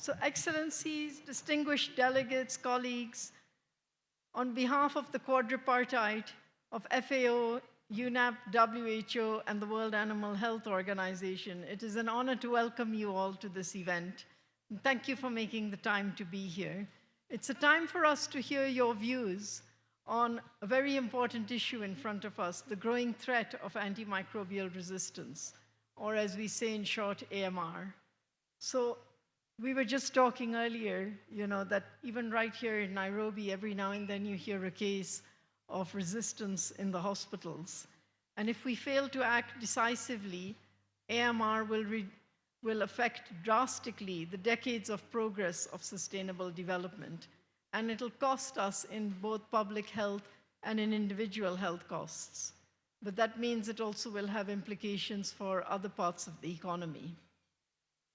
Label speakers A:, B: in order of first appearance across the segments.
A: So, Excellencies, distinguished delegates, colleagues, on behalf of the quadripartite of FAO, UNEP, WHO, and the World Animal Health Organization, it is an honor to welcome you all to this event. And thank you for making the time to be here. It's a time for us to hear your views on a very important issue in front of us, the growing threat of antimicrobial resistance, or as we say in short, AMR. So we were just talking earlier, that even right here in Nairobi, every now and then you hear a case of resistance in the hospitals. And if we fail to act decisively, AMR will affect drastically the decades of progress of sustainable development. And it'll cost us in both public health and in individual health costs. But that means it also will have implications for other parts of the economy.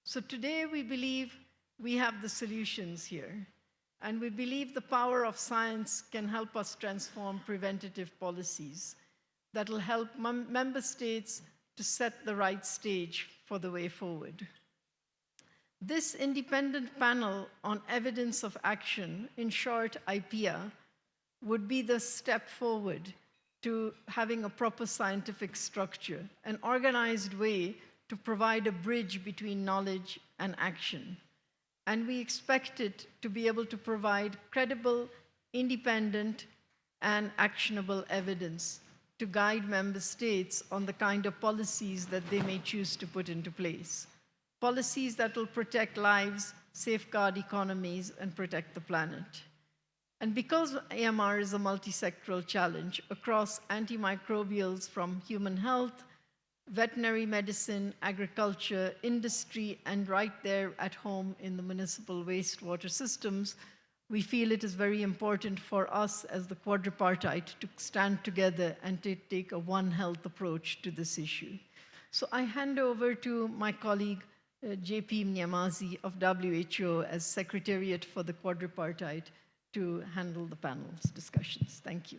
A: So today we believe we have the solutions here, and we believe the power of science can help us transform preventative policies that will help member states to set the right stage for the way forward. This independent panel on evidence of action, in short IPEA, would be the step forward to having a proper scientific structure, an organized way to provide a bridge between knowledge and action. And we expect it to be able to provide credible, independent, and actionable evidence to guide member states on the kind of policies that they may choose to put into place. Policies that will protect lives, safeguard economies, and protect the planet. And because AMR is a multi-sectoral challenge across antimicrobials from human health, veterinary medicine, agriculture, industry, and right there at home in the municipal wastewater systems, we feel it is very important for us as the quadripartite to stand together and to take a One Health approach to this issue. So I hand over to my colleague, JP Mnyamazi of WHO as Secretariat for the quadripartite to handle the panel's discussions. Thank you.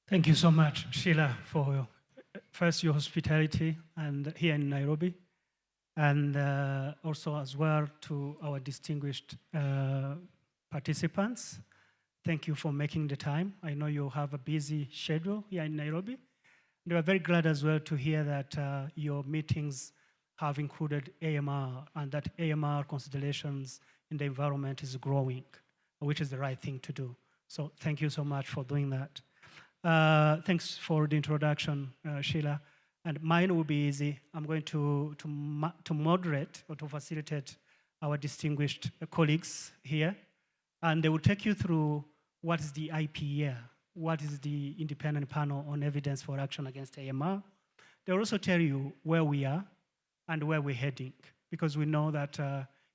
B: Thank you so much, Sheila, for first your hospitality and here in Nairobi, and also as well to our distinguished participants. Thank you for making the time. I know you have a busy schedule here in Nairobi. We are very glad as well to hear that your meetings have included AMR and that AMR considerations in the environment is growing, which is the right thing to do. So thank you so much for doing that. Thanks for the introduction, Sheila. And mine will be easy. I'm going to moderate or to facilitate our distinguished colleagues here. And they will take you through what is the IPEA, what is the Independent Panel on Evidence for Action Against AMR. They'll also tell you where we are and where we're heading, because we know that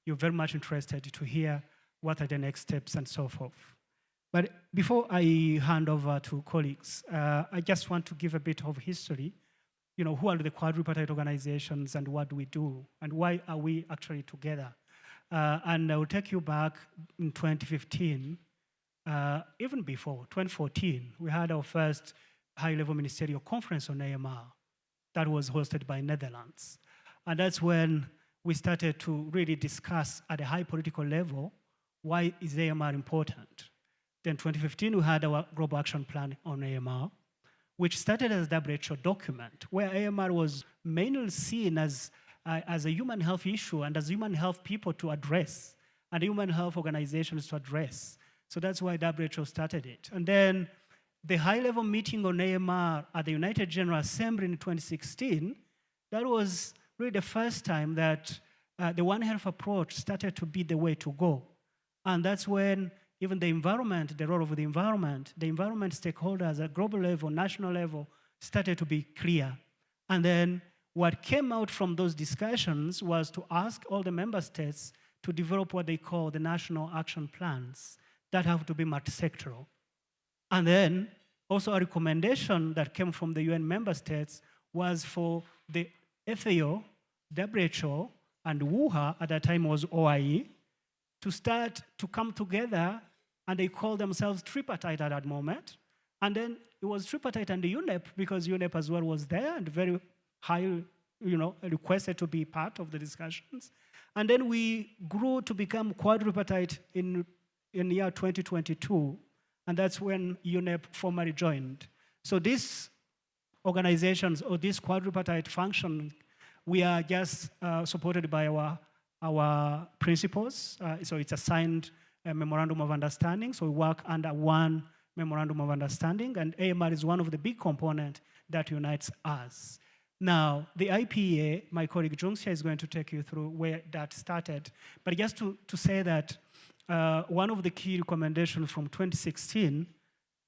B: you're very much interested to hear what are the next steps and so forth. But before I hand over to colleagues, I just want to give a bit of history. Who are the quadripartite organizations and what do we do and why are we actually together? And I will take you back in 2015, even before 2014, we had our first high-level ministerial conference on AMR that was hosted by Netherlands. And that's when we started to really discuss at a high political level, why is AMR important? Then 2015, we had our Global Action Plan on AMR, which started as a WHO document, where AMR was mainly seen as a human health issue and as human health people to address, and human health organizations to address. So that's why WHO started it. And then the high-level meeting on AMR at the United General Assembly in 2016, that was really the first time that the One Health approach started to be the way to go. And that's when even the environment, the role of the environment stakeholders at global level, national level, started to be clear. And then what came out from those discussions was to ask all the member states to develop what they call the national action plans that have to be multi-sectoral. And then also a recommendation that came from the UN member states was for the FAO, WHO, and WUHA, at that time was OIE, to start to come together, and they called themselves tripartite at that moment. And then it was tripartite and the UNEP, because UNEP as well was there, and very high requested to be part of the discussions. And then we grew to become quadripartite in year 2022, and that's when UNEP formally joined. So these organizations, or this quadripartite function, we are just supported by our principals. So it's a signed memorandum of understanding. So we work under one memorandum of understanding, and AMR is one of the big components that unites us. Now, the IPEA, my colleague Jungxia is going to take you through where that started. But just to say that one of the key recommendations from 2016,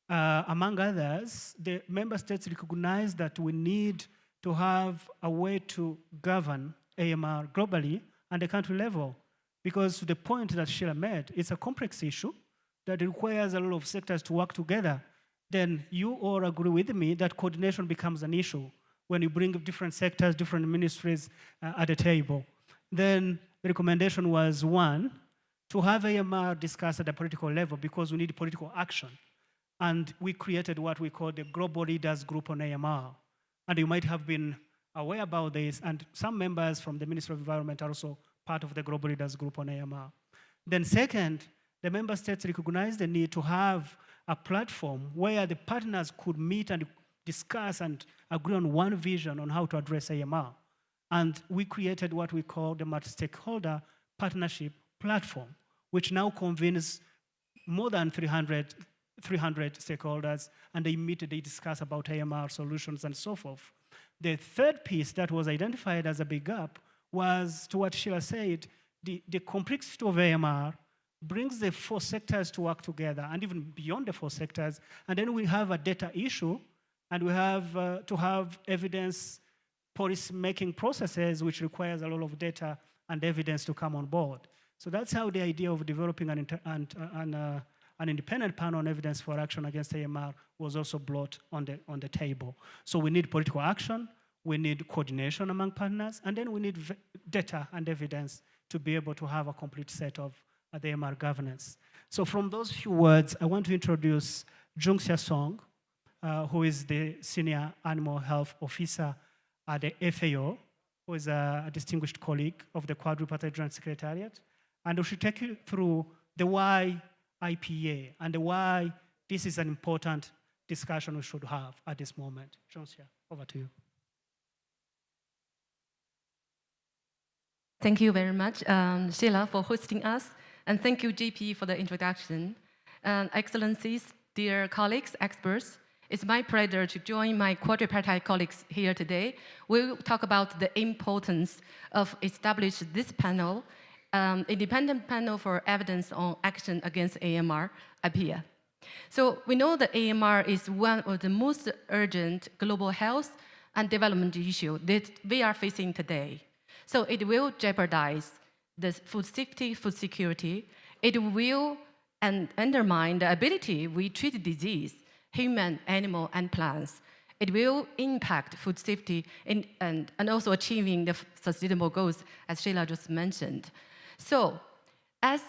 B: among others, the member states recognized that we need to have a way to govern AMR globally and the country level. Because to the point that Sheila made, it's a complex issue that requires a lot of sectors to work together. Then you all agree with me that coordination becomes an issue when you bring different sectors, different ministries at the table. Then the recommendation was, one, to have AMR discussed at the political level because we need political action. And we created what we call the Global Leaders Group on AMR. And you might have been aware about this, and some members from the Ministry of Environment are also part of the Global Leaders Group on AMR. Then second, the member states recognized the need to have a platform where the partners could meet and discuss and agree on one vision on how to address AMR. And we created what we call the multi-stakeholder partnership platform, which now convenes more than 300 stakeholders, and they meet, they discuss about AMR solutions and so forth. The third piece that was identified as a big gap was, to what Sheila said, the complexity of AMR brings the four sectors to work together, and even beyond the four sectors, and then we have a data issue, and we have to have evidence policy-making processes, which requires a lot of data and evidence to come on board. So that's how the idea of developing an independent panel on evidence for action against AMR was also brought on the table. So we need political action, we need coordination among partners, and then we need data and evidence to be able to have a complete set of the AMR governance. So from those few words, I want to introduce Jungxia Song, who is the Senior Animal Health Officer at the FAO, who is a distinguished colleague of the Quadripartite Joint Secretariat. And we should take you through the why IPEA and the why this is an important discussion we should have at this moment. Jungxia, over to you.
C: Thank you very much, Sheila, for hosting us. And thank you, JP, for the introduction. Excellencies, dear colleagues, experts, it's my pleasure to join my quadripartite colleagues here today. We'll talk about the importance of establishing this panel, independent panel for evidence on action against AMR, IPEA. So we know that AMR is one of the most urgent global health and development issues that we are facing today. So it will jeopardize the food safety, food security. It will undermine the ability we treat disease, human, animal, and plants. It will impact food safety and also achieving the sustainable goals, as Sheila just mentioned. So, as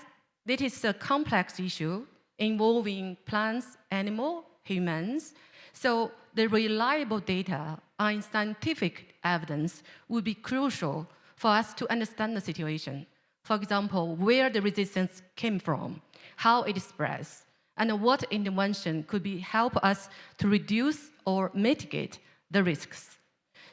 C: it is a complex issue involving plants, animals, humans, so the reliable data and scientific evidence will be crucial for us to understand the situation. For example, where the resistance came from, how it spreads, and what intervention could help us to reduce or mitigate the risks.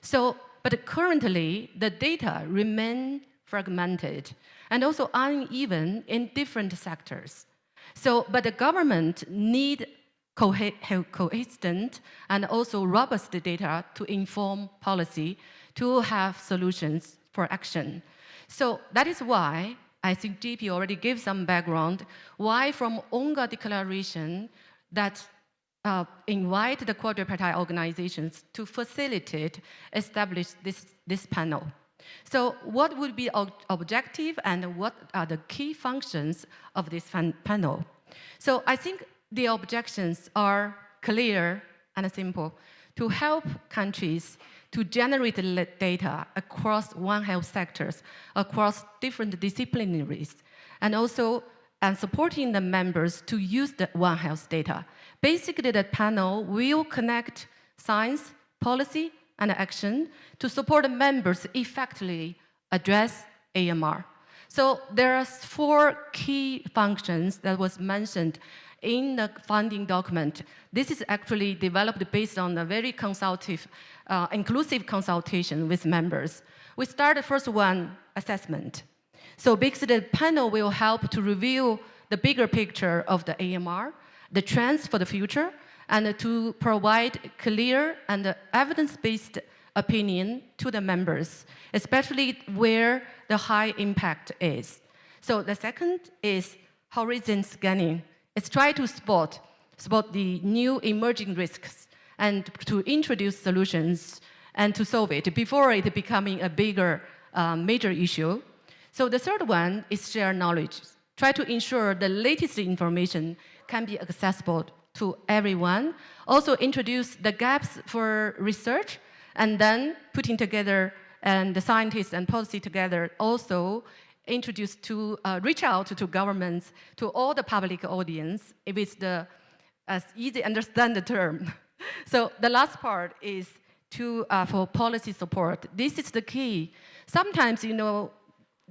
C: So, but currently, the data remain fragmented and also uneven in different sectors. So, but the government need coherent and also robust data to inform policy, to have solutions for action. So that is why I think JP already gave some background why from UNGA declaration that invite the quadripartite organizations to facilitate, establish this panel. So what would be objective and what are the key functions of this panel? So I think the objections are clear and simple to help countries to generate data across One Health sectors, across different disciplinaries, and also supporting the members to use the One Health data. Basically, the panel will connect science, policy, and action to support members effectively address AMR. So there are 4 key functions that was mentioned in the funding document. This is actually developed based on a very consultative, inclusive consultation with members. We start the first one, assessment. So basically the panel will help to review the bigger picture of the AMR, the trends for the future, and to provide clear and evidence-based opinion to the members, especially where the high impact is. So the second is horizon scanning. It's try to spot the new emerging risks and to introduce solutions and to solve it before it becoming a bigger major issue. So the third one is share knowledge. Try to ensure the latest information can be accessible to everyone. Also introduce the gaps for research, and then putting together and the scientists and policy together also introduce to reach out to governments, to all the public audience with the as easy understand the term. So the last part is to for policy support. This is the key. Sometimes, you know,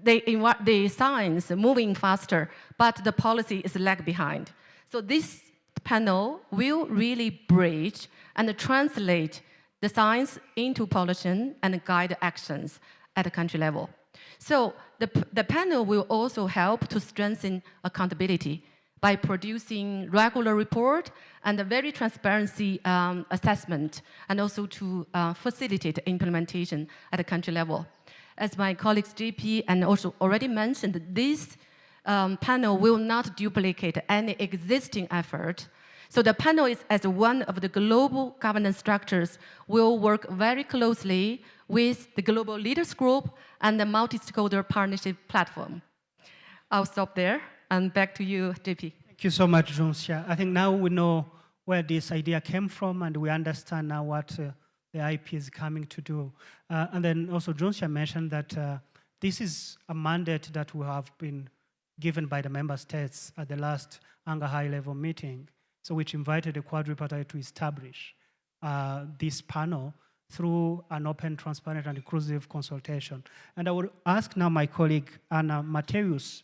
C: the science moving faster, but the policy is lag behind. So this panel will really bridge and translate the science into policy and guide actions at the country level. So the panel will also help to strengthen accountability by producing regular report and a very transparency assessment, and also to facilitate implementation at the country level. As my colleagues JP and also already mentioned, this panel will not duplicate any existing effort. So the panel is as one of the global governance structures will work very closely with the Global Leaders Group and the multi-stakeholder partnership platform. I'll stop there and back to you, JP.
B: Thank you so much, Junxia. I think now we know where this idea came from, and we understand now what the IP is coming to do. And then also Junxia mentioned that this is a mandate that we have been given by the member states at the last UNGA high-level meeting, so which invited the quadripartite to establish this panel through an open, transparent, and inclusive consultation. And I would ask now my colleague, Anna Mateus,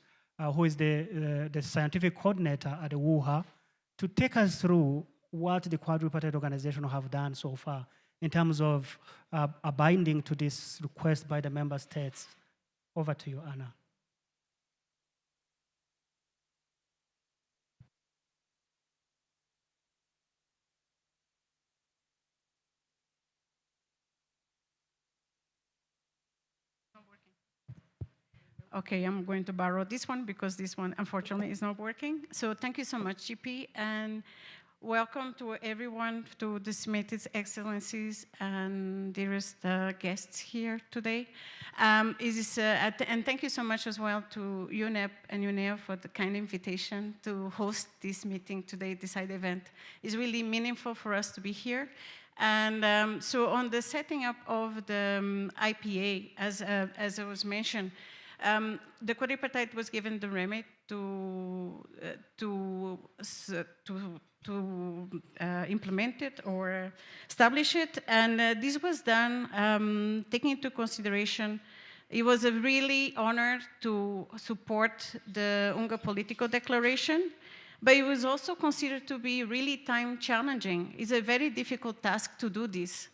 B: who is the scientific coordinator at the WUHA, to take us through what the quadripartite organization have done so far in terms of abiding to this request by the member states. Over to you, Anna.
D: Okay, I'm going to borrow this one because this one, unfortunately, is not working. So thank you so much, GP, and welcome to everyone to this meeting's excellencies and dearest guests here today. And thank you so much as well to UNEP and UNEP for the kind invitation to host this meeting today, this side event. It's really meaningful for us to be here. And so on the setting up of the IPEA, as it was mentioned, the quadripartite was given the remit to implement it or establish it, and this was done taking into consideration. It was a really honor to support the UNGA political declaration, but it was also considered to be really time challenging. It's a very difficult task to do this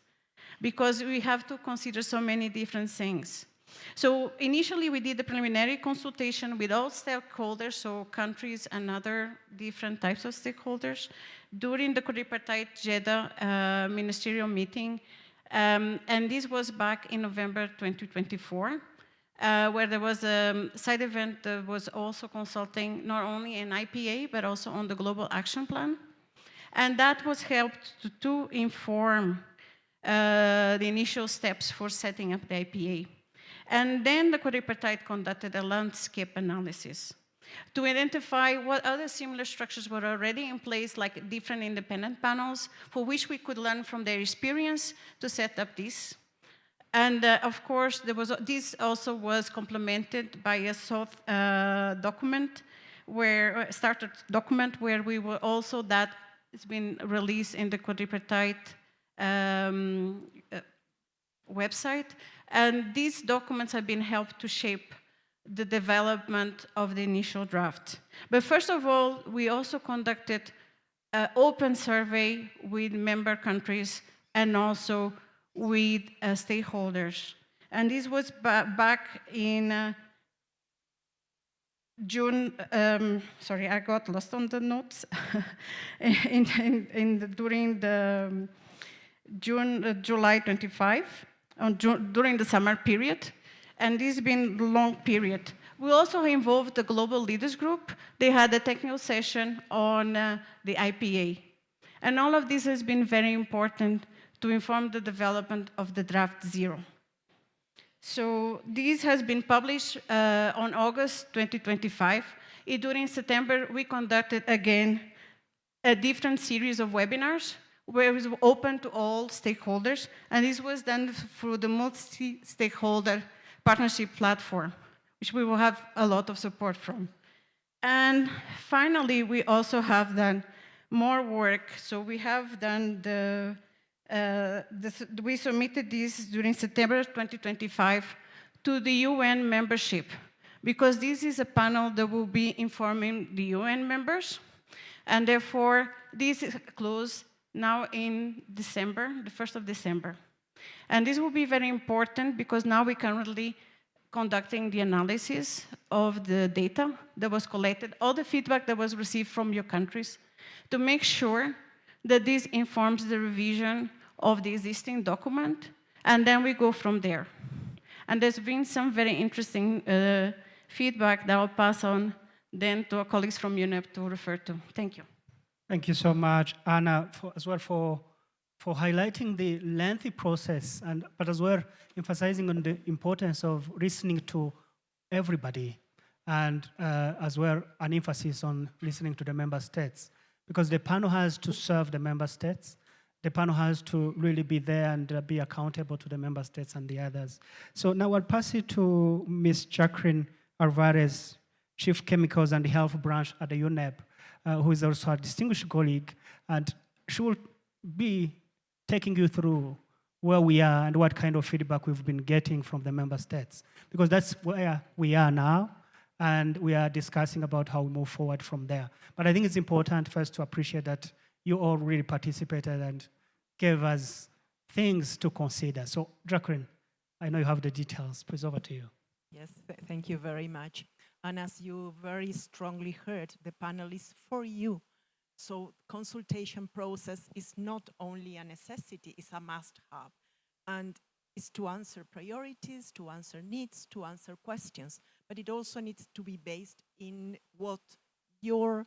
D: because we have to consider so many different things. So initially we did the preliminary consultation with all stakeholders, so countries and other different types of stakeholders, during the quadripartite Jeddah ministerial meeting, and this was back in November 2024, where there was a side event that was also consulting not only an IPEA, but also on the global action plan. And that was helped to inform the initial steps for setting up the IPEA. And then the quadripartite conducted a landscape analysis to identify what other similar structures were already in place, like different independent panels, for which we could learn from their experience to set up this. And of course, this also was complemented by a document, started document where we were also, that has been released in the quadripartite website. And these documents have been helped to shape the development of the initial draft. But first of all, we also conducted an open survey with member countries and also with stakeholders. And this was back in June, sorry, I got lost on the notes. During the July 25, during the summer period, and this has been a long period. We also involved the Global Leaders Group. They had a technical session on the IPEA. And all of this has been very important to inform the development of the draft zero. So this has been published on August 2025. During September, we conducted again a different series of webinars where it was open to all stakeholders, and this was done through the multi-stakeholder partnership platform, which we will have a lot of support from. And finally, we also have done more work. So we have done we submitted this during September 2025 to the UN membership, because this is a panel that will be informing the UN members, and therefore this is closed now in December, the 1st of December. And this will be very important because now we're currently conducting the analysis of the data that was collected, all the feedback that was received from your countries, to make sure that this informs the revision of the existing document, and then we go from there. And there's been some very interesting feedback that I'll pass on then to our colleagues from UNEP to refer to. Thank you.
B: Thank you so much, Anna, as well for highlighting the lengthy process, but as well emphasizing on the importance of listening to everybody, and as well an emphasis on listening to the member states, because the panel has to serve the member states. The panel has to really be there and be accountable to the member states and the others. So now I'll pass it to Ms. Jacqueline Alvarez, Chief Chemicals and Health Branch at the UNEP, who is also a distinguished colleague, and she will be taking you through where we are and what kind of feedback we've been getting from the member states, because that's where we are now, and we are discussing about how we move forward from there. But I think it's important first to appreciate that you all really participated and gave us things to consider. So, Jacqueline, I know you have the details. Please, over to you.
E: Yes, thank you very much. And as you very strongly heard, the panel is for you. So consultation process is not only a necessity, it's a must-have. And it's to answer priorities, to answer needs, to answer questions. But it also needs to be based in what your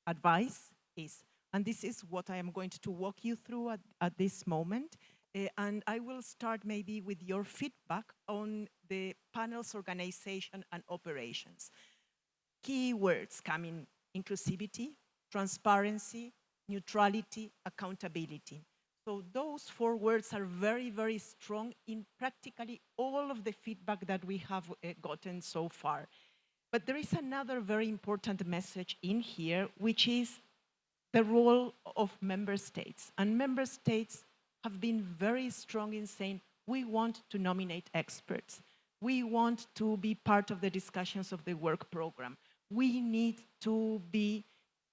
E: advice is. And this is what I am going to walk you through at this moment. And I will start maybe with your feedback on the panel's organization and operations. Key words come in: inclusivity, transparency, neutrality, accountability. So those 4 words are very, very strong in practically all of the feedback that we have gotten so far. But there is another very important message in here, which is the role of member states. And member states have been very strong in saying, we want to nominate experts. We want to be part of the discussions of the work program. We need to be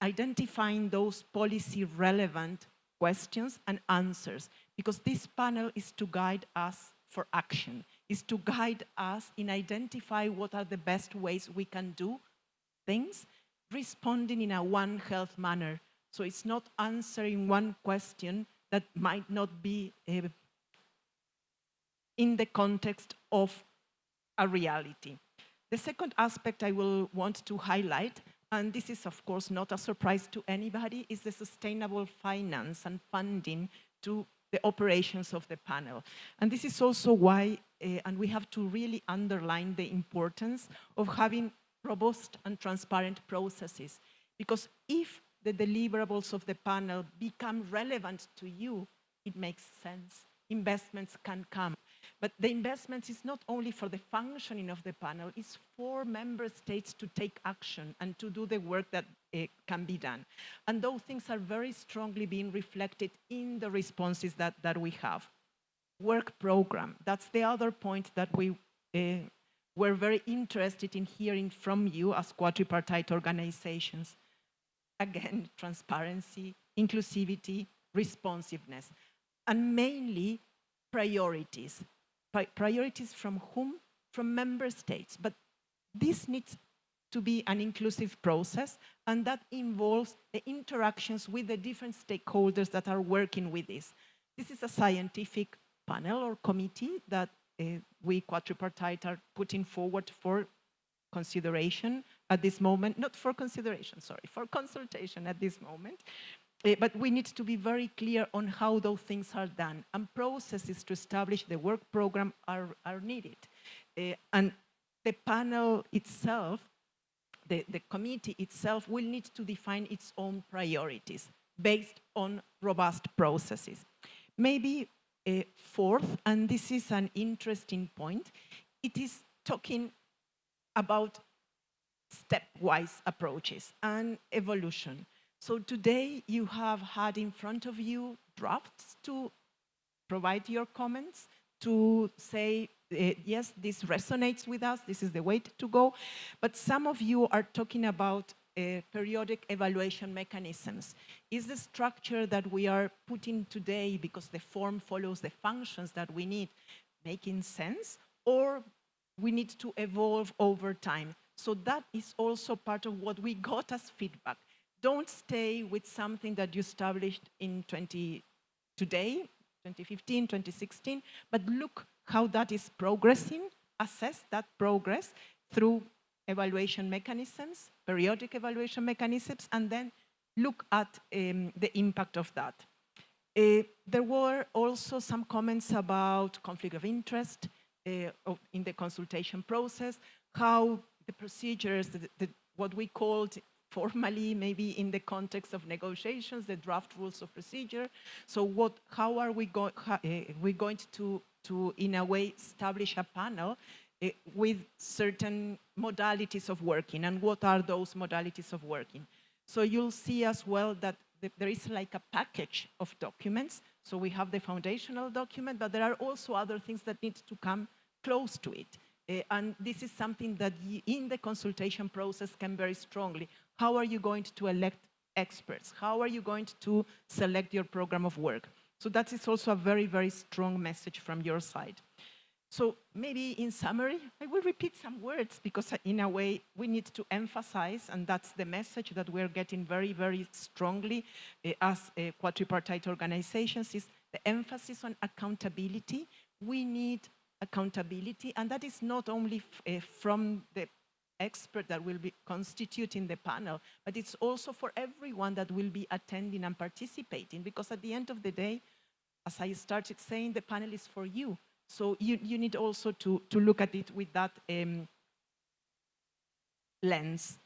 E: identifying those policy relevant questions and answers, because this panel is to guide us for action, is to guide us in identify what are the best ways we can do things, responding in a One Health manner. So it's not answering one question that might not be in the context of a reality. The second aspect I will want to highlight, and this is of course not a surprise to anybody, is the sustainable finance and funding to the operations of the panel. And this is also why, and we have to really underline the importance of having robust and transparent processes. Because if the deliverables of the panel become relevant to you, it makes sense. Investments can come. But the investments is not only for the functioning of the panel, it's for member states to take action and to do the work that can be done. And those things are very strongly being reflected in the responses that we have. work program. That's the other point that we were very interested in hearing from you as quadripartite organizations. Again, transparency, inclusivity, responsiveness, and mainly priorities. Priorities from whom? From member states. But this needs to be an inclusive process, and that involves the interactions with the different stakeholders that are working with this. This is a scientific panel or committee that we quadripartite are putting forward for consideration at this moment, not for consideration, sorry, for consultation at this moment. But we need to be very clear on how those things are done, and processes to establish the work program are needed. And the panel itself, the committee itself will need to define its own priorities based on robust processes. Maybe fourth, and this is an interesting point, it is talking about stepwise approaches and evolution. So today you have had in front of you drafts to provide your comments, to say, yes, this resonates with us, this is the way to go. But some of you are talking about periodic evaluation mechanisms. Is the structure that we are putting today, because the form follows the functions that we need, making sense? Or we need to evolve over time? So that is also part of what we got as feedback. Don't stay with something that you established in 2015, 2016, but look how that is progressing, assess that progress through evaluation mechanisms, periodic evaluation mechanisms, and then look at the impact of that. There were also some comments about conflict of interest in the consultation process, how the procedures, what we called formally, maybe in the context of negotiations, the draft rules of procedure. So how are we going to, in a way, establish a panel with certain modalities of working, and what are those modalities of working? So you'll see as well that there is like a package of documents. So we have the foundational document, but there are also other things that need to come close to it. And this is something that in the consultation process can very strongly. How are you going to elect experts? How are you going to select your program of work? So that is also a very, very strong message from your side. So maybe in summary, I will repeat some words because in a way we need to emphasize, and that's the message that we're getting very, very strongly as quadripartite organizations, is the emphasis on accountability. We need accountability, and that is not only from the expert that will be constituting the panel, but it's also for everyone that will be attending and participating, because at the end of the day, as I started saying, the panel is for you. So you need also to look at it with that lens.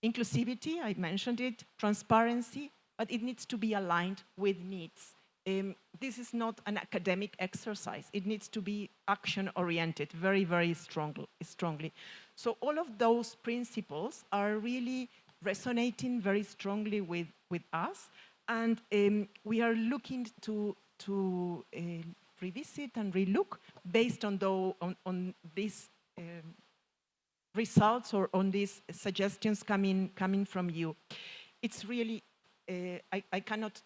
E: Inclusivity, I mentioned it, transparency, but it needs to be aligned with needs. This is not an academic exercise. It needs to be action-oriented very, very strongly. So all of those principles are really resonating very strongly with us, and we are looking to revisit and relook based on these results or on these suggestions coming from you. It's really, I cannot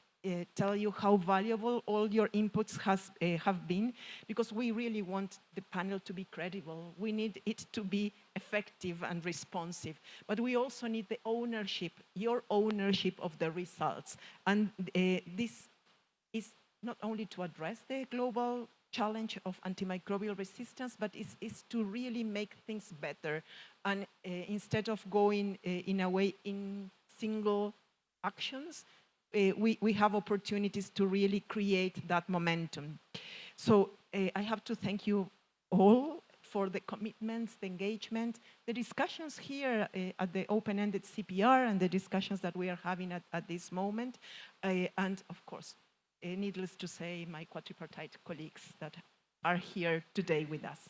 E: tell you how valuable all your inputs have been, because we really want the panel to be credible. We need it to be effective and responsive, but we also need the ownership, your ownership of the results. And this is not only to address the global challenge of antimicrobial resistance, but is to really make things better. And instead of going in a way in single actions, we have opportunities to really create that momentum. So I have to thank you all for the commitments, the engagement, the discussions here at the open-ended CPR, and the discussions that we are having at this moment. And of course, needless to say, my quadripartite colleagues that are here today with us.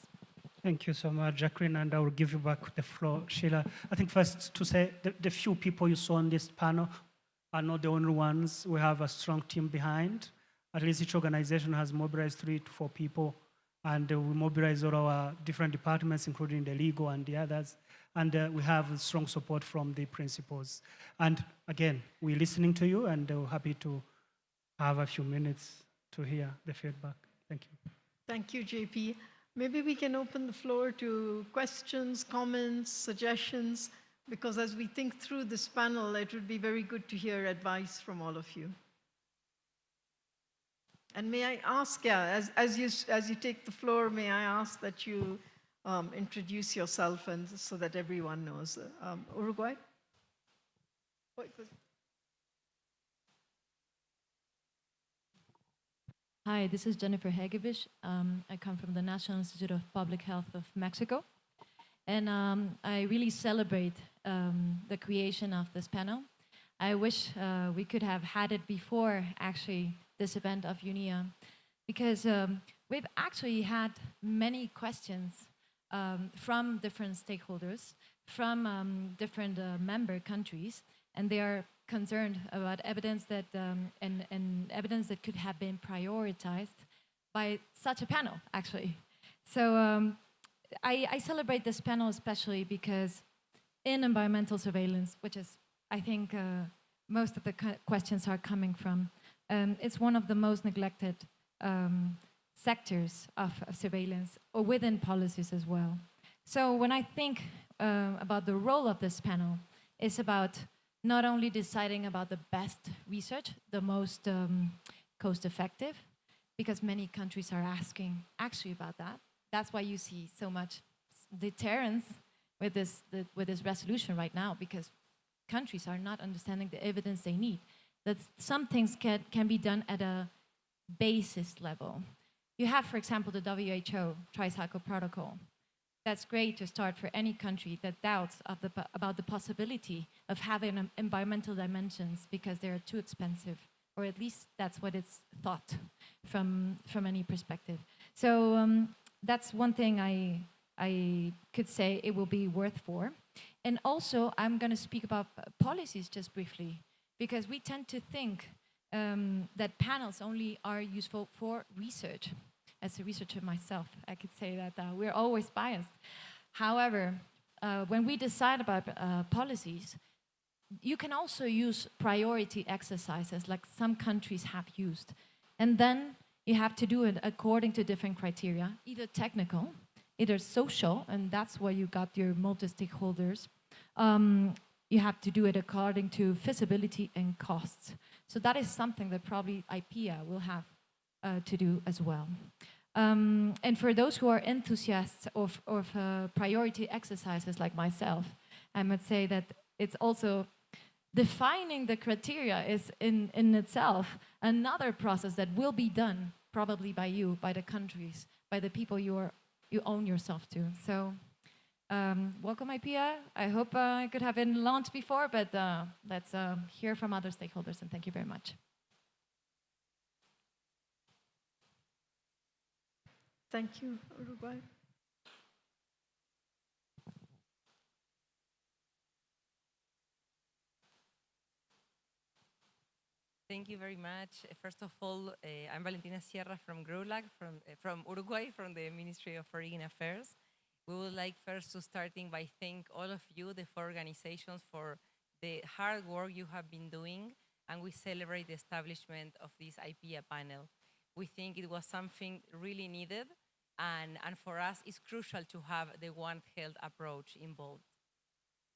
B: Thank you so much, Jacqueline, and I will give you back the floor, Sheila. I think first to say the few people you saw on this panel are not the only ones. We have a strong team behind. at least each organization has mobilized 3 to 4 people, and we mobilize all our different departments, including the legal and the others. And we have strong support from the principals. And again, we're listening to you, and we're happy to have a few minutes to hear the feedback. Thank you.
A: Thank you, JP. Maybe we can open the floor to questions, comments, suggestions, because as we think through this panel, it would be very good to hear advice from all of you. And may I ask, as you take the floor, may I ask that you introduce yourself and so that everyone knows. Uruguay?
F: Hi, this is Jennifer Hegevich. I come from the National Institute of Public Health of Mexico. And I really celebrate the creation of this panel. I wish we could have had it before, actually, this event of UNEA, because we've actually had many questions from different stakeholders, from different member countries, and they are concerned about evidence that and evidence that could have been prioritized by such a panel, actually. So I celebrate this panel especially because in environmental surveillance, which is, I think, most of the questions are coming from, it's one of the most neglected sectors of surveillance, or within policies as well. So when I think about the role of this panel, it's about not only deciding about the best research, the most cost-effective, because many countries are asking actually about that. That's why you see so much deterrence with this resolution right now, because countries are not understanding the evidence they need. That some things can be done at a basis level. You have, for example, the WHO Tricycle Protocol. That's great to start for any country that doubts about the possibility of having environmental dimensions because they are too expensive, or at least that's what it's thought from any perspective. So that's one thing I could say it will be worth for. And also, I'm going to speak about policies just briefly, because we tend to think that panels only are useful for research. As a researcher myself, I could say that we're always biased. However, when we decide about policies, you can also use priority exercises like some countries have used. And then you have to do it according to different criteria, either technical, either social, and that's where you got your multi-stakeholders. You have to do it according to feasibility and costs. So that is something that probably IPEA will have to do as well. And for those who are enthusiasts of priority exercises like myself, I must say that it's also defining the criteria is in itself another process that will be done probably by you, by the countries, by the people you own yourself to. So welcome IPEA. I hope I could have been launched before, but let's hear from other stakeholders, and thank you very much.
A: Thank you, Uruguay.
G: Thank you very much. First of all, I'm Valentina Sierra from GRULAC, from Uruguay, from the Ministry of Foreign Affairs. We would like first to starting by thank all of you, the 4 organizations, for the hard work you have been doing, and we celebrate the establishment of this IPEA panel. We think it was something really needed, and for us, it's crucial to have the One Health approach involved.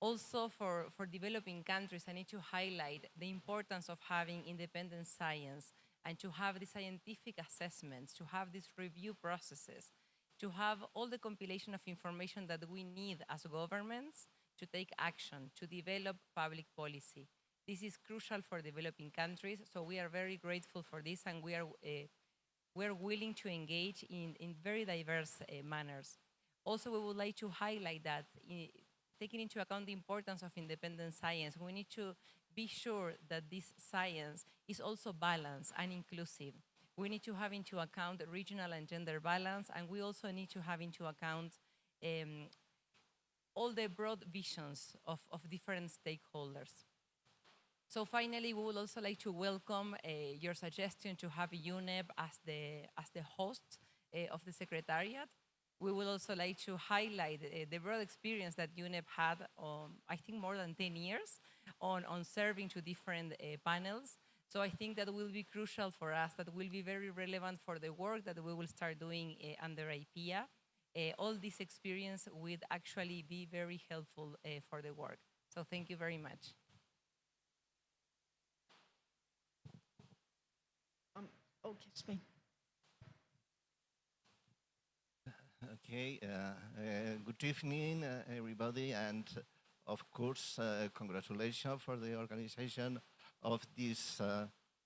G: Also, for developing countries, I need to highlight the importance of having independent science and to have the scientific assessments, to have these review processes, to have all the compilation of information that we need as governments to take action, to develop public policy. This is crucial for developing countries, so we are very grateful for this, and we're willing to engage in very diverse manners. Also, we would like to highlight that taking into account the importance of independent science, we need to be sure that this science is also balanced and inclusive. We need to have into account regional and gender balance, and we also need to have into account all the broad visions of different stakeholders. So finally, we would also like to welcome your suggestion to have UNEP as the host of the Secretariat. We would also like to highlight the broad experience that UNEP had, I think more than 10 years, on serving to different panels. So I think that will be crucial for us, that will be very relevant for the work that we will start doing under IPEA. All this experience will actually be very helpful for the work. So thank you very much.
A: Okay, Spain.
H: Okay, good evening, everybody, and of course, congratulations for the organization of this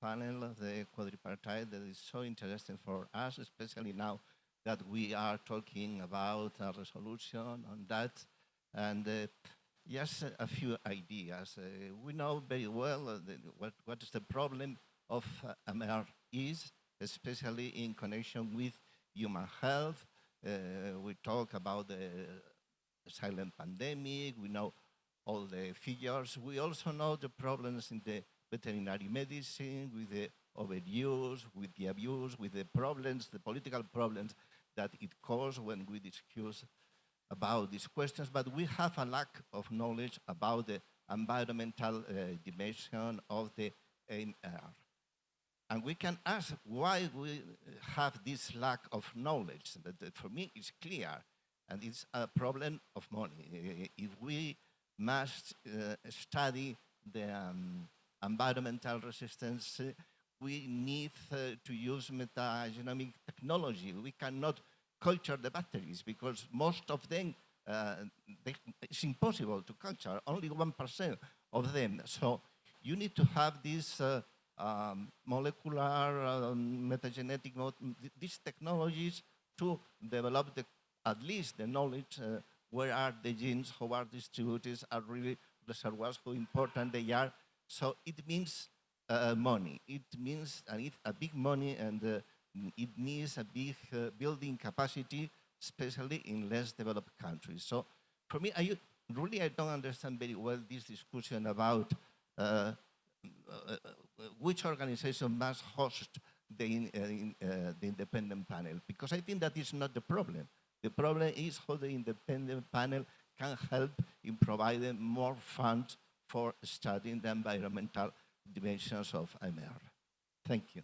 H: panel of the quadripartite that is so interesting for us, especially now that we are talking about a resolution on that. And just a few ideas. We know very well what is the problem of AMR is, especially in connection with human health. We talk about the silent pandemic. We know all the figures. We also know the problems in the veterinary medicine, with the overuse, with the abuse, with the problems, the political problems that it causes when we discuss about these questions. But we have a lack of knowledge about the environmental dimension of the AMR. And we can ask why we have this lack of knowledge. But for me, it's clear, and it's a problem of money. If we must study the environmental resistance, we need to use metagenomic technology. We cannot culture the batteries because most of them, it's impossible to culture, only 1% of them. So you need to have this molecular, metagenetic, these technologies to develop at least the knowledge where are the genes, how are distributed, are really reservoirs, how important they are. So it means money. It means a big money, and it needs a big building capacity, especially in less developed countries. So for me, I don't understand very well this discussion about which organization must host the independent panel, because I think that is not the problem. The problem is how the independent panel can help in providing more funds for studying the environmental dimensions of AMR. Thank you.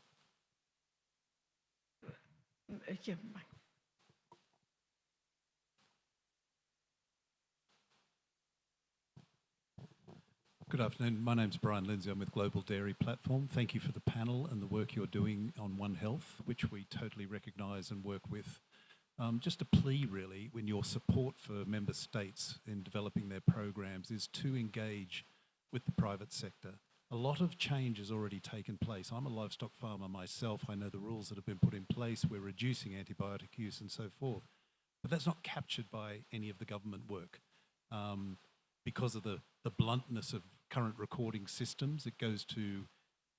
A: Yeah.
I: Good afternoon. My name's Brian Lindsay. I'm with Global Dairy Platform. Thank you for the panel and the work you're doing on One Health, which we totally recognise and work with. Just a plea, really, when your support for member states in developing their programs is to engage with the private sector. A lot of change has already taken place. I'm a livestock farmer myself. I know the rules that have been put in place. We're reducing antibiotic use and so forth. But that's not captured by any of the government work. Because of the bluntness of current recording systems, it goes to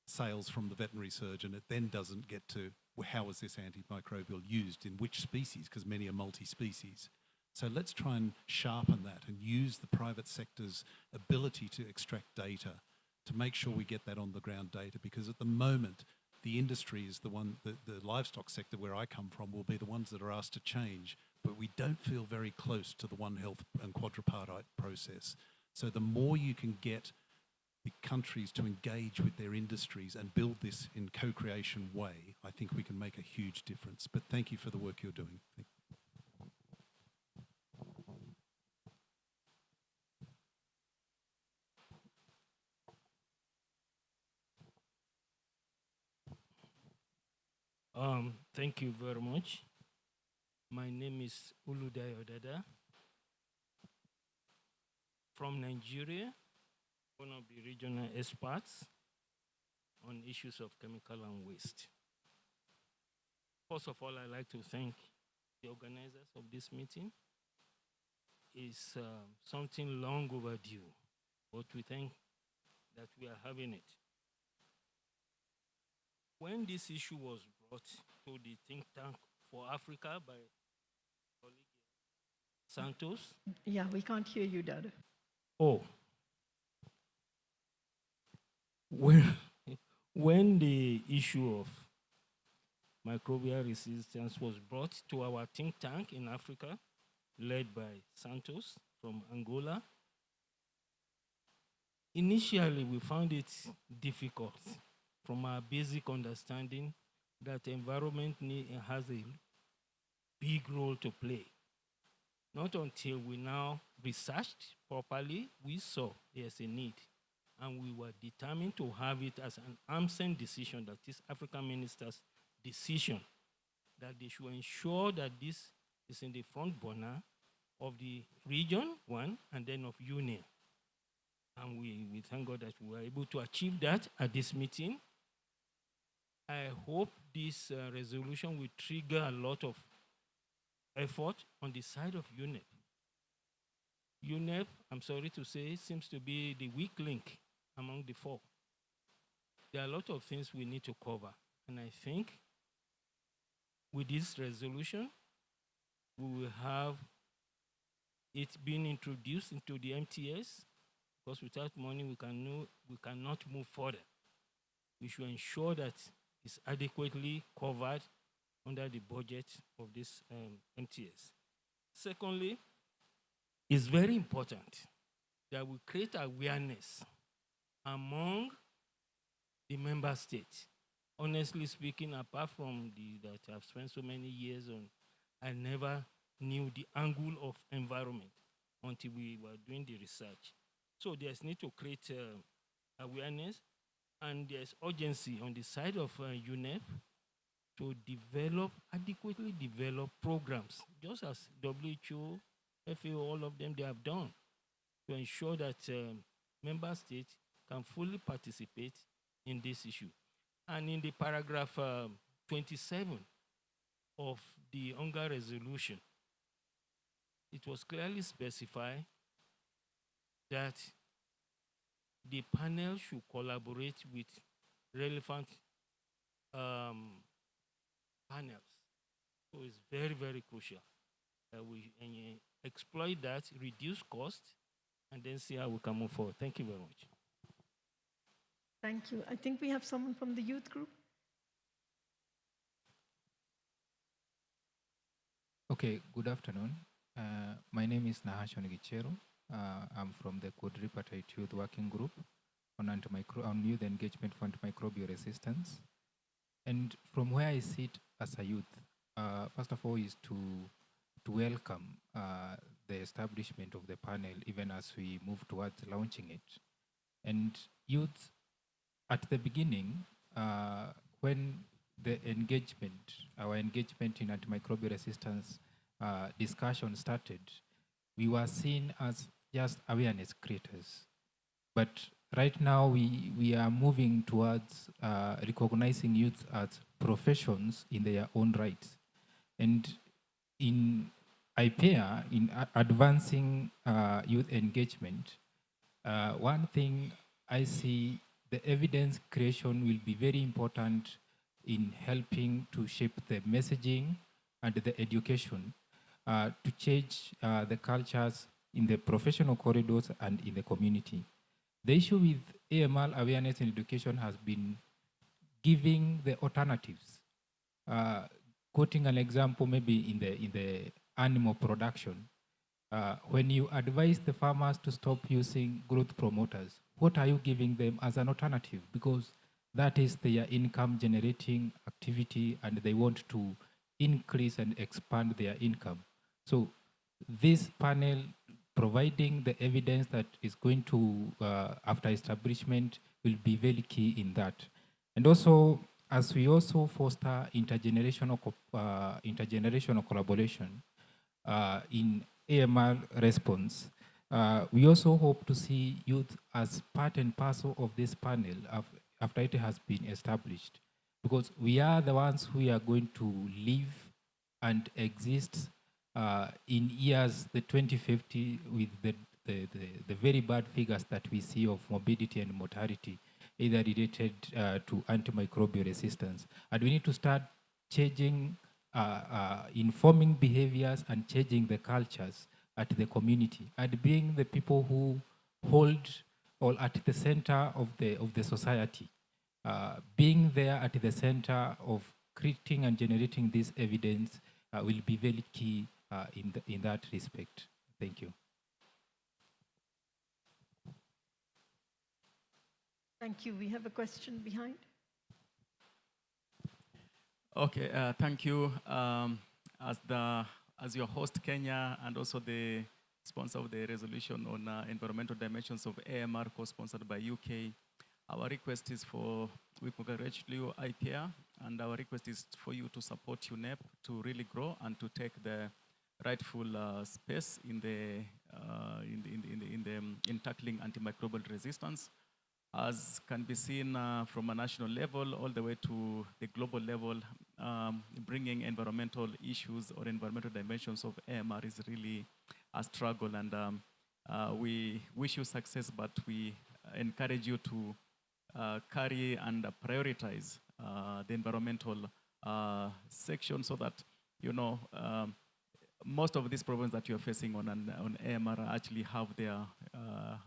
I: sales from the veterinary surgeon. It then doesn't get to, well, how is this antimicrobial used in which species, because many are multi-species. So let's try and sharpen that and use the private sector's ability to extract data to make sure we get that on the ground data, because at the moment, the industry is the one, the livestock sector where I come from will be the ones that are asked to change, but we don't feel very close to the One Health and quadripartite process. So the more you can get the countries to engage with their industries and build this in co-creation way, I think we can make a huge difference. But thank you for the work you're doing.
J: Thank you very much. My name is Uludai Odada from Nigeria, one of the regional experts on issues of chemical and waste. First of all, I'd like to thank the organizers of this meeting. It's something long overdue, but we thank that we are having it. When this issue was brought to the think tank for Africa by colleague Santos.
A: Yeah, we can't hear you, Dad.
J: Oh. when, when the issue of microbial resistance was brought to our think tank in Africa, led by Santos from Angola, initially we found it difficult from our basic understanding that environment has a big role to play. Not until we now researched properly, we saw there's a need. And we were determined to have it as an arm's length decision, that is African ministers' decision, that they should ensure that this is in the front burner of the region, one, and then of UNEP. And we thank God that we were able to achieve that at this meeting. I hope this resolution will trigger a lot of effort on the side of UNEP. UNEP, I'm sorry to say, seems to be the weak link among the four. There are a lot of things we need to cover. And I think with this resolution, we will have it being introduced into the MTS, because without money, we cannot move further. We should ensure that it's adequately covered under the budget of this MTS. Secondly, it's very important that we create awareness among the member states. Honestly speaking, apart from that I've spent so many years on, I never knew the angle of environment until we were doing the research. So there's need to create awareness, and there's urgency on the side of UNEP to adequately develop programs, just as WHO, FAO, all of them, they have done, to ensure that member states can fully participate in this issue. And in the paragraph 27 of the UNGA resolution, it was clearly specified that the panel should collaborate with relevant panels. So it's very, very crucial that we exploit that, reduce cost, and then see how we can move forward. Thank you very much.
A: Thank you. I think we have someone from the youth group.
K: Okay, good afternoon. My name is Nahashon Gichero. I'm from the quadripartite youth working group on youth engagement for antimicrobial resistance. And from where I sit as a youth, first of all is to welcome the establishment of the panel, even as we move towards launching it. And youth, at the beginning, when our engagement in antimicrobial resistance discussion started, we were seen as just awareness creators. But right now, we are moving towards recognizing youth as professions in their own rights. And in IPEA, in advancing youth engagement, one thing I see, the evidence creation will be very important in helping to shape the messaging and the education to change the cultures in the professional corridors and in the community. The issue with AMR awareness and education has been giving the alternatives. Quoting an example, maybe in the animal production, when you advise the farmers to stop using growth promoters, what are you giving them as an alternative? Because that is their income generating activity, and they want to increase and expand their income. So this panel providing the evidence that is going to, after establishment, will be very key in that. And also, as we also foster intergenerational collaboration in AMR response, we also hope to see youth as part and parcel of this panel after it has been established, because we are the ones who are going to live and exist in years, the 2050, with the very bad figures that we see of morbidity and mortality, either related to antimicrobial resistance. And we need to start changing, informing behaviors and changing the cultures at the community, and being the people who hold or at the center of the society. Being there at the center of creating and generating this evidence will be very key in that respect. Thank you.
A: Thank you. We have a question behind.
L: Okay, thank you. As your host, Kenya, and also the sponsor of the resolution on environmental dimensions of AMR, co-sponsored by UK, our request is we congratulate you, IPEA, and our request is for you to support UNEP to really grow and to take the rightful space in tackling antimicrobial resistance, as can be seen from a national level all the way to the global level. Bringing environmental issues or environmental dimensions of AMR is really a struggle, and we wish you success, but we encourage you to carry and prioritize the environmental section, so that, you know, most of these problems that you're facing on AMR actually have their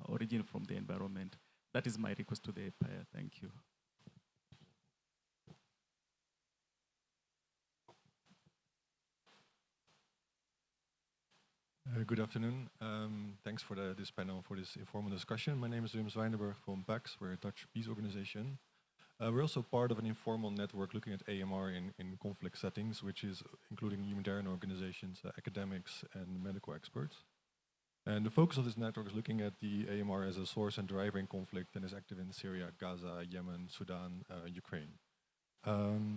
L: origin from the environment. That is my request to the IPEA. Thank you.
M: Good afternoon. Thanks for this panel, for this informal discussion. My name is Wim Zwijnenberg from PAX. We're a Dutch peace organization. We're also part of an informal network looking at AMR in conflict settings, which is including humanitarian organizations, academics, and medical experts. And the focus of this network is looking at the AMR as a source and driver in conflict, and is active in Syria, Gaza, Yemen, Sudan, Ukraine.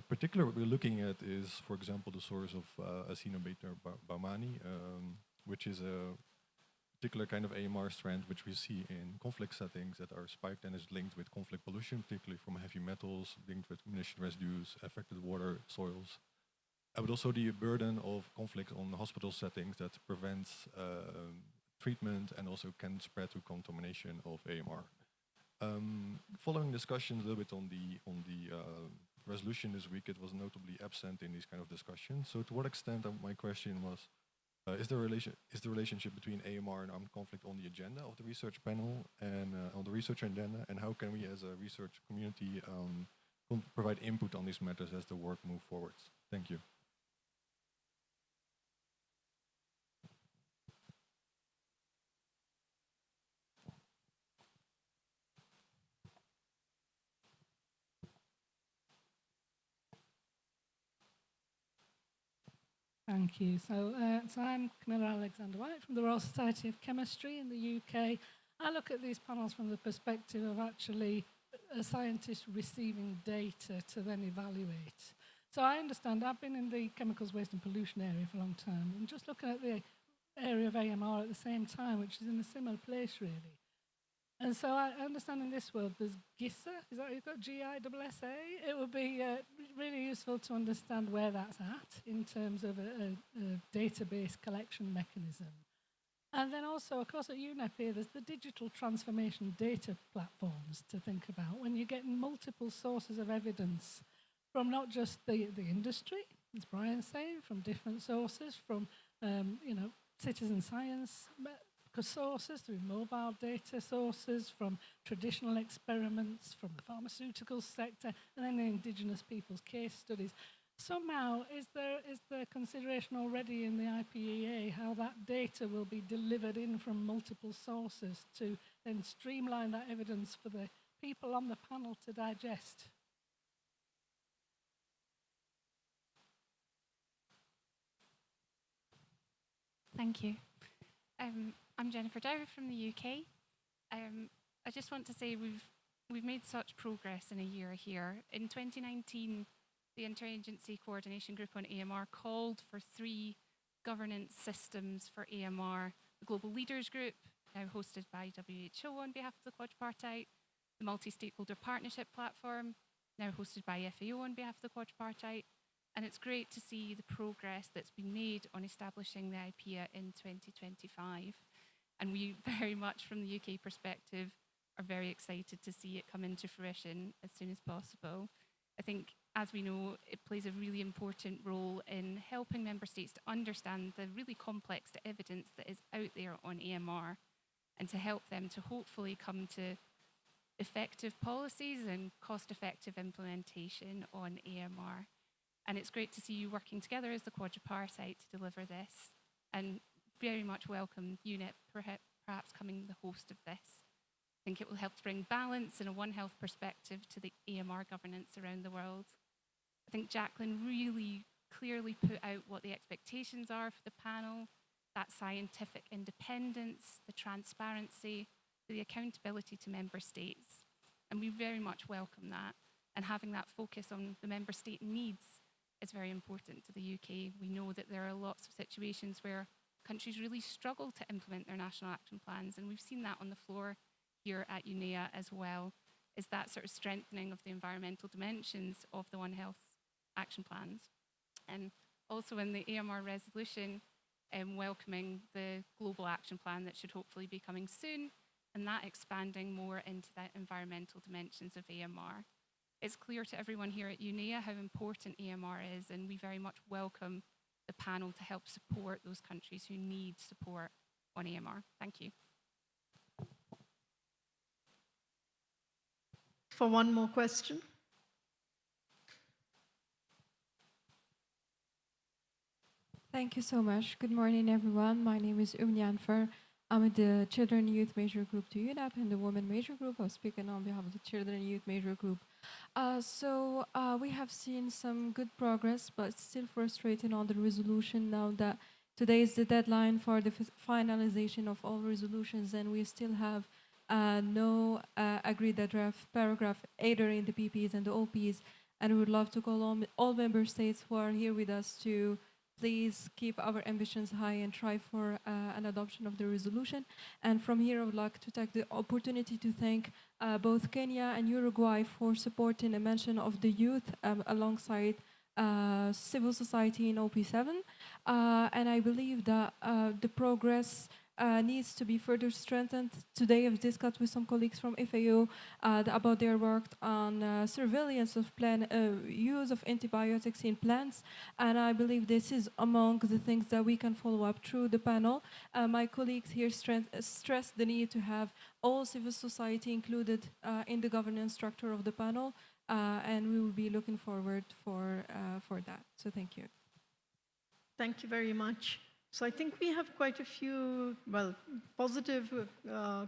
M: Particularly what we're looking at is, for example, the source of Acinetobacter baumannii, which is a particular kind of AMR strand which we see in conflict settings that are spiked and is linked with conflict pollution, particularly from heavy metals, linked with munition residues, affected water, soils. But also the burden of conflict on hospital settings that prevents treatment and also can spread to contamination of AMR. Following discussions a little bit on the resolution this week, it was notably absent in these kind of discussions. So to what extent, my question was, is the relationship between AMR and armed conflict on the agenda of the research panel and on the research agenda, and how can we as a research community provide input on these matters as the work moves forwards? Thank you.
N: Thank you. So I'm Camilla Alexander-White from the Royal Society of Chemistry in the UK. I look at these panels from the perspective of actually a scientist receiving data to then evaluate. So I understand, I've been in the chemicals, waste and pollution area for a long time, and just looking at the area of AMR at the same time, which is in a similar place really. And so I understand in this world there's GISA, is that what you've got, GISSA? It would be really useful to understand where that's at in terms of a database collection mechanism. And then also, of course, at UNEP here, there's the digital transformation data platforms to think about when you're getting multiple sources of evidence from not just the industry, as Brian's saying, from different sources, from citizen science sources, through mobile data sources, from traditional experiments, from the pharmaceutical sector, and then the indigenous people's case studies. Somehow, is there consideration already in the IPEA how that data will be delivered in from multiple sources to then streamline that evidence for the people on the panel to digest?
O: Thank you. I'm Jennifer Dower from the UK. I just want to say we've made such progress in a year here. In 2019, the Interagency Coordination Group on AMR called for 3 governance systems for AMR. The Global Leaders Group, now hosted by WHO on behalf of the Quadripartite. The Multi-Stakeholder Partnership Platform, now hosted by FAO on behalf of the Quadripartite. And it's great to see the progress that's been made on establishing the IPEA in 2025. And we very much, from the UK perspective, are very excited to see it come into fruition as soon as possible. I think, as we know, it plays a really important role in helping member states to understand the really complex evidence that is out there on AMR. and to help them to hopefully come to effective policies and cost-effective implementation on AMR. And it's great to see you working together as the quadripartite to deliver this, and very much welcome UNEP perhaps coming the host of this. I think it will help to bring balance and a One Health perspective to the AMR governance around the world. I think Jacqueline really clearly put out what the expectations are for the panel, that scientific independence, the transparency, the accountability to member states. And we very much welcome that. And having that focus on the member state needs is very important to the UK. We know that there are lots of situations where countries really struggle to implement their national action plans, and we've seen that on the floor here at UNEA as well, is that sort of strengthening of the environmental dimensions of the One Health action plans. And also in the AMR resolution, welcoming the global action plan that should hopefully be coming soon, and that expanding more into the environmental dimensions of AMR. It's clear to everyone here at UNEA how important AMR is, and we very much welcome the panel to help support those countries who need support on AMR. Thank you.
A: For one more question.
P: Thank you so much. Good morning, everyone. My name is Nyanfer. I'm at the Children and Youth Major Group to UNEP and the Women Major Group. I'm speaking on behalf of the Children and Youth Major Group. We have seen some good progress, but still frustrating on the resolution now that today is the deadline for the finalization of all resolutions, and we still have no agreed draft paragraph either in the PPs and the OPs. And we would love to call on all member states who are here with us to please keep our ambitions high and try for an adoption of the resolution. And from here, I would like to take the opportunity to thank both Kenya and Uruguay for supporting a mention of the youth alongside civil society in OP7. And I believe that the progress needs to be further strengthened. Today I've discussed with some colleagues from FAO about their work on surveillance of use of antibiotics in plants, and I believe this is among the things that we can follow up through the panel. My colleagues here stress the need to have all civil society included in the governance structure of the panel, and we will be looking forward for that. So thank you.
A: Thank you very much. So I think we have quite a few, positive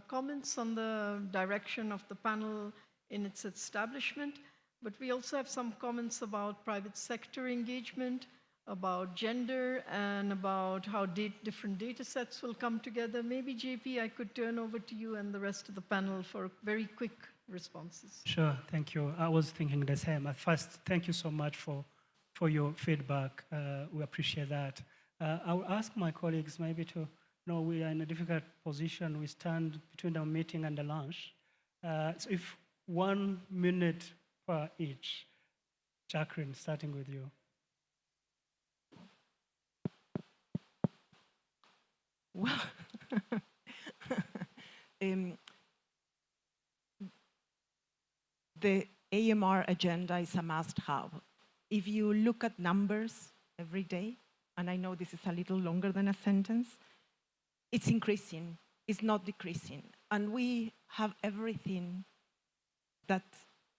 A: comments on the direction of the panel in its establishment, but we also have some comments about private sector engagement, about gender, and about how different data sets will come together. Maybe, JP, I could turn over to you and the rest of the panel for very quick responses.
B: Sure, thank you. I was thinking the same. At first, thank you so much for your feedback. We appreciate that. I will ask my colleagues maybe to know we are in a difficult position. We stand between the meeting and the lunch. So if 1 minute per each. Jacqueline, starting with you.
E: Well, the AMR agenda is a must-have. If you look at numbers every day, and I know this is a little longer than a sentence, it's increasing, it's not decreasing. And we have everything that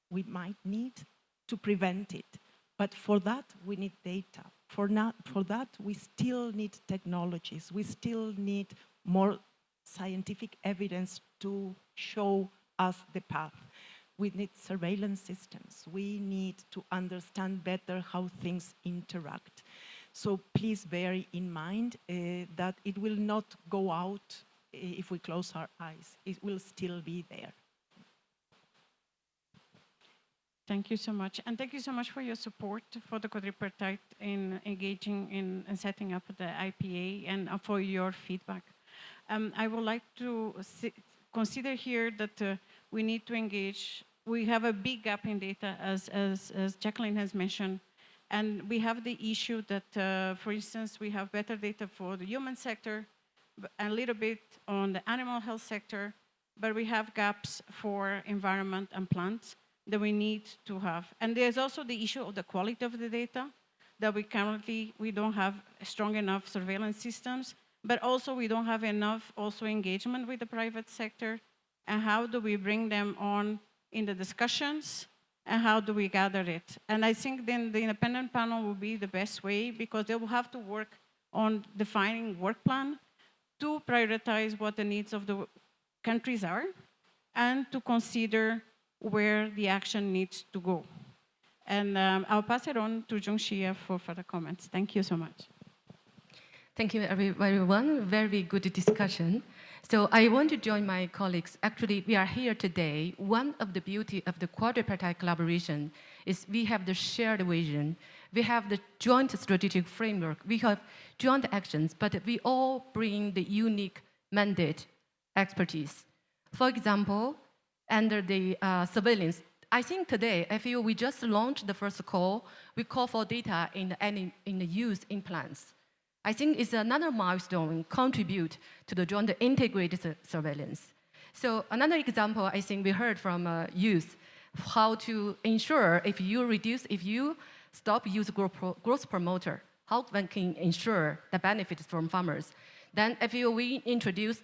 E: we might need to prevent it. But for that, we need data. For that, we still need technologies. We still need more scientific evidence to show us the path. We need surveillance systems. We need to understand better how things interact. So please bear in mind that it will not go out if we close our eyes. It will still be there.
D: Thank you so much. And thank you so much for your support for the quadripartite in engaging in and setting up the IPEA and for your feedback. I would like to consider here that we need to engage. We have a big gap in data, as Jacqueline has mentioned. And we have the issue that, for instance, we have better data for the human sector, a little bit on the animal health sector, but we have gaps for environment and plants that we need to have. And there's also the issue of the quality of the data, that we don't have strong enough surveillance systems but also we don't have enough also engagement with the private sector. And how do we bring them on in the discussions? And how do we gather it? And I think then the independent panel will be the best way, because they will have to work on defining work plan to prioritize what the needs of the countries are and to consider where the action needs to go. And I'll pass it on to Jungshia for further comments. Thank you so much.
C: Thank you, everyone. Very good discussion. So I want to join my colleagues. Actually, we are here today. One of the beauty of the quadripartite collaboration is we have the shared vision. We have the joint strategic framework. We have joint actions, but we all bring the unique mandate expertise. For example, under the surveillance, I think today, I feel we just launched the first call. We call for data in the use in plants. I think it's another milestone contribute to the joint integrated surveillance. So another example, I think we heard from youth, how to ensure if you stop use growth promoter, how one can ensure the benefits from farmers. Then if we reduce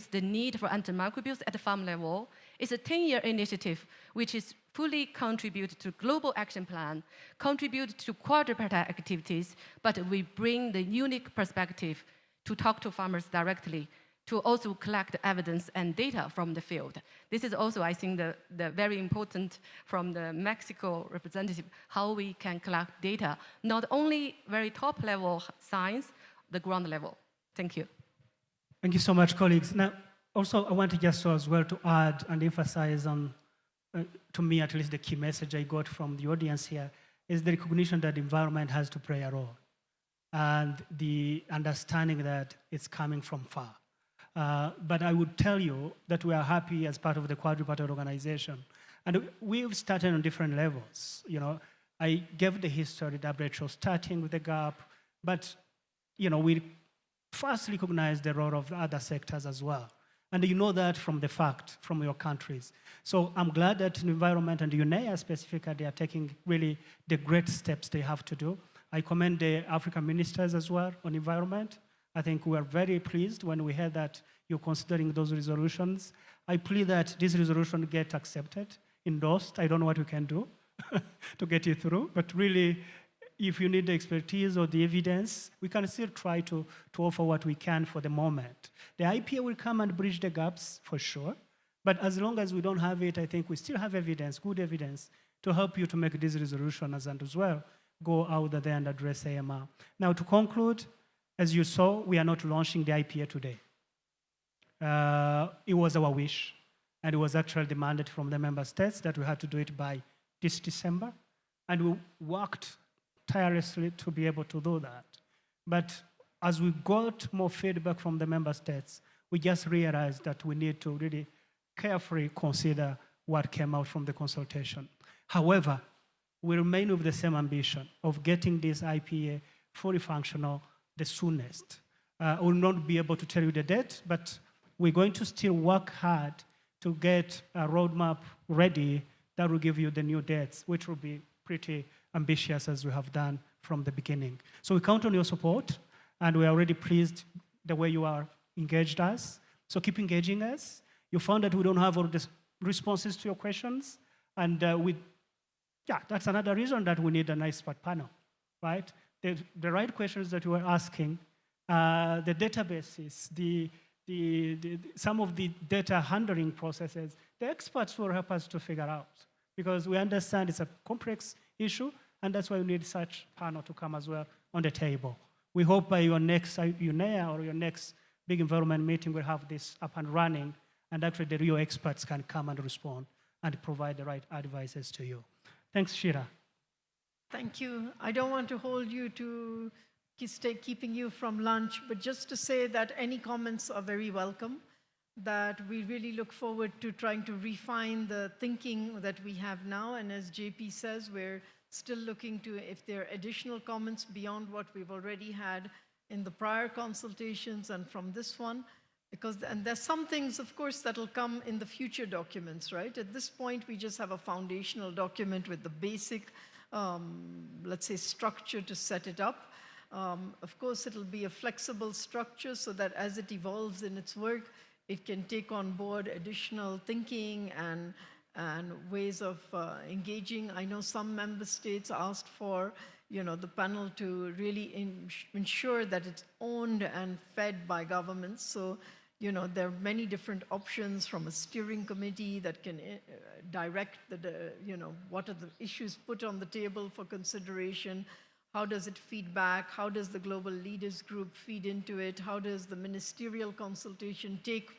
C: the need for antimicrobials at the farm level, it's a 10-year initiative which is fully contribute to global action plan, contribute to quadripartite activities, but we bring the unique perspective to talk to farmers directly, to also collect evidence and data from the field. This is also, I think, the very important from the Mexico representative, how we can collect data, not only very top level science, the ground level. Thank you.
B: Thank you so much, colleagues. Now, also, I want just as well to add and emphasize on, to me at least, the key message I got from the audience here is the recognition that the environment has to play a role and the understanding that it's coming from far. But I would tell you that we are happy as part of the quadripartite organization. And we've started on different levels. You know, I gave the history, WHO starting with the gap, but you know, we first recognize the role of other sectors as well. And you know that from the fact, from your countries. So I'm glad that the environment and UNEP specifically, they are taking really the great steps they have to do. I commend the African ministers as well on environment. I think we are very pleased when we heard that you're considering those resolutions. I plead that this resolution get accepted, endorsed. I don't know what we can do to get it through, but really, if you need the expertise or the evidence, we can still try to offer what we can for the moment. The IPEA will come and bridge the gaps for sure, but as long as we don't have it, I think we still have evidence, good evidence, to help you to make these resolutions and as well go out there and address AMR. Now to conclude, as you saw, we are not launching the IPEA today. It was our wish, and it was actually demanded from the member states that we had to do it by this December, and we worked tirelessly to be able to do that. But as we got more feedback from the member states, we just realized that we need to really carefully consider what came out from the consultation. However, we remain with the same ambition of getting this IPEA fully functional the soonest. I will not be able to tell you the date, but we're going to still work hard to get a roadmap ready that will give you the new dates, which will be pretty ambitious as we have done from the beginning. So we count on your support, and we are already pleased the way you are engaged us. So keep engaging us. You found that we don't have all the responses to your questions, and that's another reason that we need an expert panel, right? The right questions that you were asking, the databases, some of the data handling processes, the experts will help us to figure out, because we understand it's a complex issue, and that's why we need such panel to come as well on the table. We hope by your next UNEA or your next big environment meeting, we'll have this up and running, and actually the real experts can come and respond and provide the right advices to you. Thanks, Shira.
A: Thank you. I don't want to hold you to keeping you from lunch, but just to say that any comments are very welcome, that we really look forward to trying to refine the thinking that we have now. And as JP says, we're still looking to if there are additional comments beyond what we've already had in the prior consultations and from this one, and there's some things, of course, that will come in the future documents, right? At this point, we just have a foundational document with the basic, let's say, structure to set it up. Of course, it'll be a flexible structure so that as it evolves in its work, it can take on board additional thinking and ways of engaging. I know some member states asked for the panel to really ensure that it's owned and fed by governments. So there are many different options, from a steering committee that can direct what are the issues put on the table for consideration. How does it feed back? How does the Global Leaders Group feed into it? How does the ministerial consultation take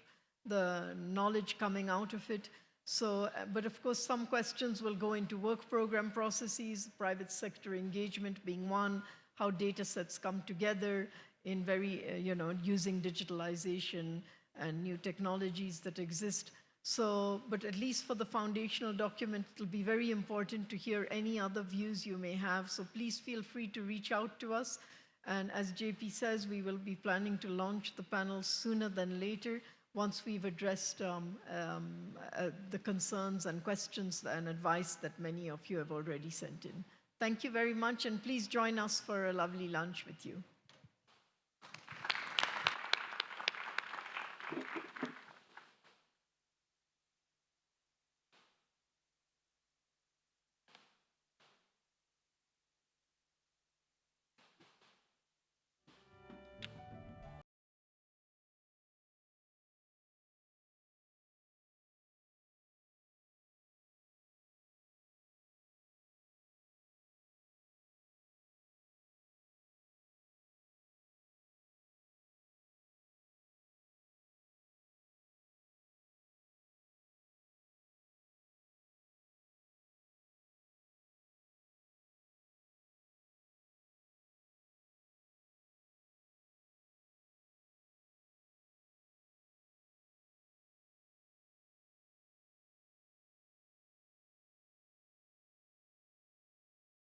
A: the knowledge coming out of it? So, but of course, some questions will go into work program processes, private sector engagement being one, how data sets come together in using digitalization and new technologies that exist. So, but at least for the foundational document, it'll be very important to hear any other views you may have. So please feel free to reach out to us. And as JP says, we will be planning to launch the panel sooner than later, once we've addressed the concerns and questions and advice that many of you have already sent in. Thank you very much, and please join us for a lovely lunch with you.